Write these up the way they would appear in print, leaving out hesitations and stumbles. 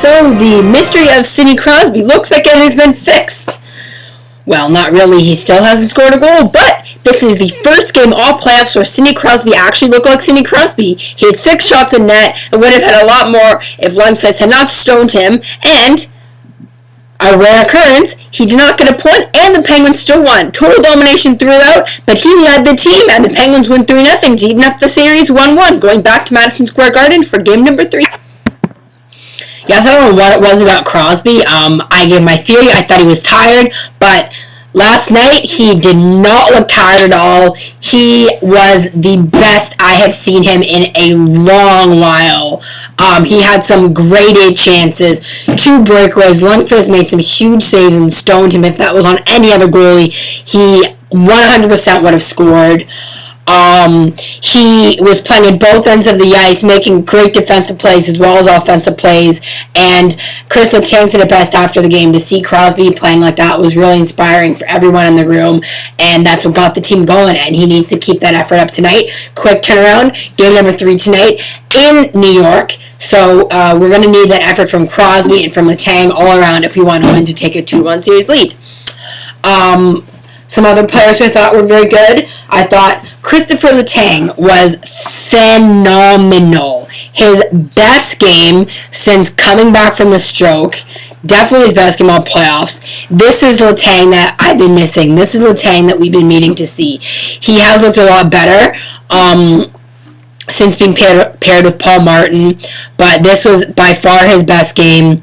So the mystery of Sidney Crosby looks like it has been fixed. Well, not really. He still hasn't scored a goal, but this is the first game all playoffs where Sidney Crosby actually looked like Sidney Crosby. He had 6 shots in net and would have had a lot more if Lundqvist had not stoned him, and a rare occurrence, he did not get a point, and the Penguins still won. Total domination throughout, but he led the team, and the Penguins win 3-0 to even up the series 1-1, going back to Madison Square Garden for game number 3. Yes, I don't know what it was about Crosby. I gave my theory. I thought he was tired, but last night he did not look tired at all. He was the best I have seen him in a long while. He had some grade A chances, 2 breakaways. Lundqvist made some huge saves and stoned him. If that was on any other goalie, he 100% would have scored. He was playing at both ends of the ice, making great defensive plays as well as offensive plays, and Chris Letang said it best after the game. To see Crosby playing like that was really inspiring for everyone in the room, and that's what got the team going, and he needs to keep that effort up tonight. Quick turnaround, game number 3 tonight in New York, so we're going to need that effort from Crosby and from Letang all around if we want to win to take a 2-1 series lead. Some other players who I thought were very good. I thought Christopher Letang was phenomenal. His best game since coming back from the stroke. Definitely his best game all playoffs. This is Letang that I've been missing. This is Letang that we've been meaning to see. He has looked a lot better since being paired with Paul Martin, but this was by far his best game.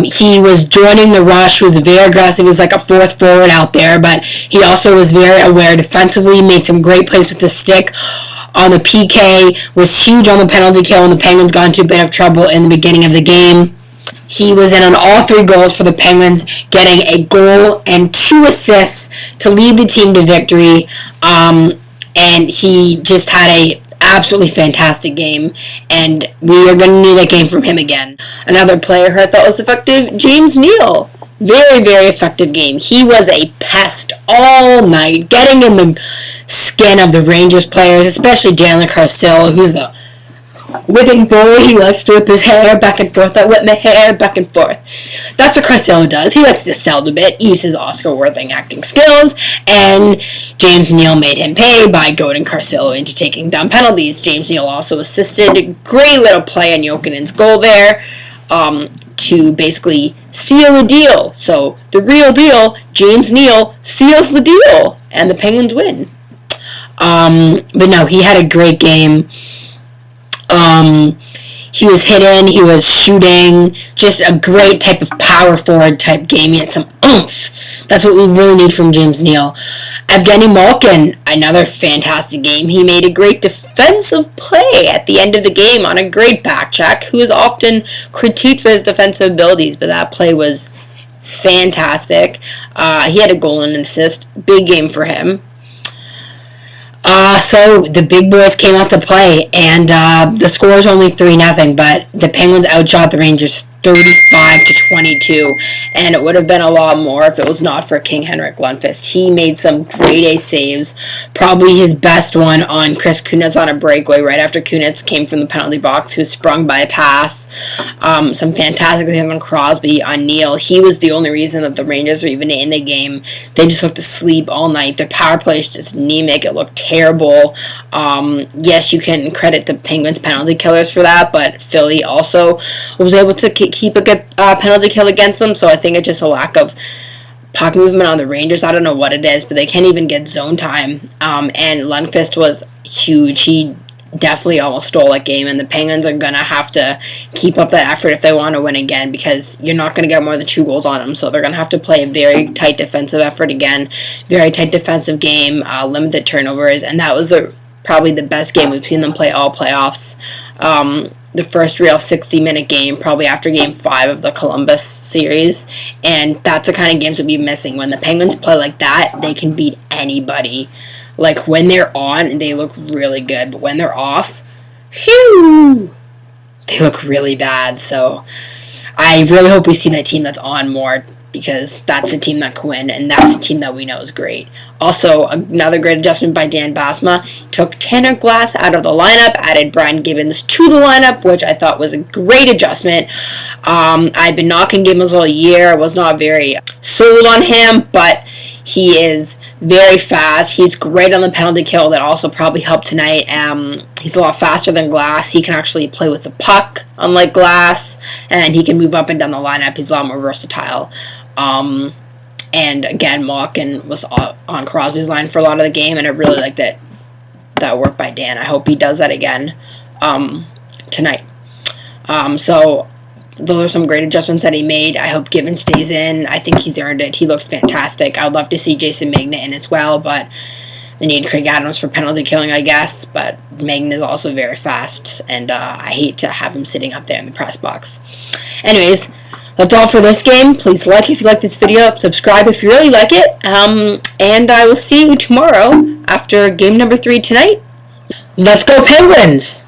He was joining the rush, was very aggressive, he was like a 4th forward out there, but he also was very aware defensively, made some great plays with the stick on the PK, was huge on the penalty kill when the Penguins got into a bit of trouble in the beginning of the game. He was in on all 3 goals for the Penguins, getting a goal and 2 assists to lead the team to victory, and he just had a absolutely fantastic game, and we are going to need that game from him again. Another player who I thought was effective, James Neal. Very, very effective game. He was a pest all night, getting in the skin of the Rangers players, especially Jalen Carcillo, who's the whipping boy. He likes to whip his hair back and forth. I whip my hair back and forth. That's what Carcillo does. He likes to sell a bit, use his Oscar-worthy acting skills, and James Neal made him pay by goading Carcillo into taking down penalties. James Neal also assisted. A great little play on Jokinen's goal there to basically seal the deal. So the real deal, James Neal seals the deal, and the Penguins win. But no, he had a great game. He was hitting, he was shooting, just a great type of power forward type game. He had some oomph. That's what we really need from James Neal. Evgeny Malkin, another fantastic game. He made a great defensive play at the end of the game on a great back check, who is often critiqued for his defensive abilities, but that play was fantastic. He had a goal and an assist. Big game for him. So the big boys came out to play, and the score is only 3-0, but the Penguins outshot the Rangers 35-22, and it would have been a lot more if it was not for King Henrik Lundqvist. He made some grade A saves, probably his best one on Chris Kunitz on a breakaway right after Kunitz came from the penalty box, who was sprung by a pass. Some fantastic things on Crosby, on Neal. He was the only reason that the Rangers were even in the game. They just looked asleep all night. Their power plays just make it look terrible. Yes, you can credit the Penguins penalty killers for that, but Philly also was able to keep a good penalty kill against them, so I think it's just a lack of puck movement on the Rangers. I don't know what it is, but they can't even get zone time, and Lundqvist was huge. He definitely almost stole that game, and the Penguins are going to have to keep up that effort if they want to win again, because you're not going to get more than 2 goals on them, so they're going to have to play a very tight defensive effort again, very tight defensive game, limited turnovers, and that was probably the best game we've seen them play all playoffs. The first real 60-minute game, probably after Game 5 of the Columbus series, and that's the kind of games we'll be missing. When the Penguins play like that, they can beat anybody. Like, when they're on, they look really good, but when they're off, phew, they look really bad. So I really hope we see that team that's on more because that's a team that can win, and that's a team that we know is great. Also, another great adjustment by Dan Basma. Took Tanner Glass out of the lineup, added Brian Gibbons to the lineup, which I thought was a great adjustment. I've been knocking Gibbons all year. I was not very sold on him, but he is very fast. He's great on the penalty kill. That also probably helped tonight. He's a lot faster than Glass. He can actually play with the puck, unlike Glass, and he can move up and down the lineup. He's a lot more versatile. And again, Malkin was on Crosby's line for a lot of the game, and I really like that work by Dan. I hope he does that again tonight. So those are some great adjustments that he made. I hope Gibbons stays in. I think he's earned it. He looked fantastic. I would love to see Jason Magna in as well, but they need Craig Adams for penalty killing, I guess. But Magna is also very fast, and I hate to have him sitting up there in the press box. Anyways, that's all for this game. Please like if you like this video, subscribe if you really like it, and I will see you tomorrow after game number 3 tonight. Let's go Penguins!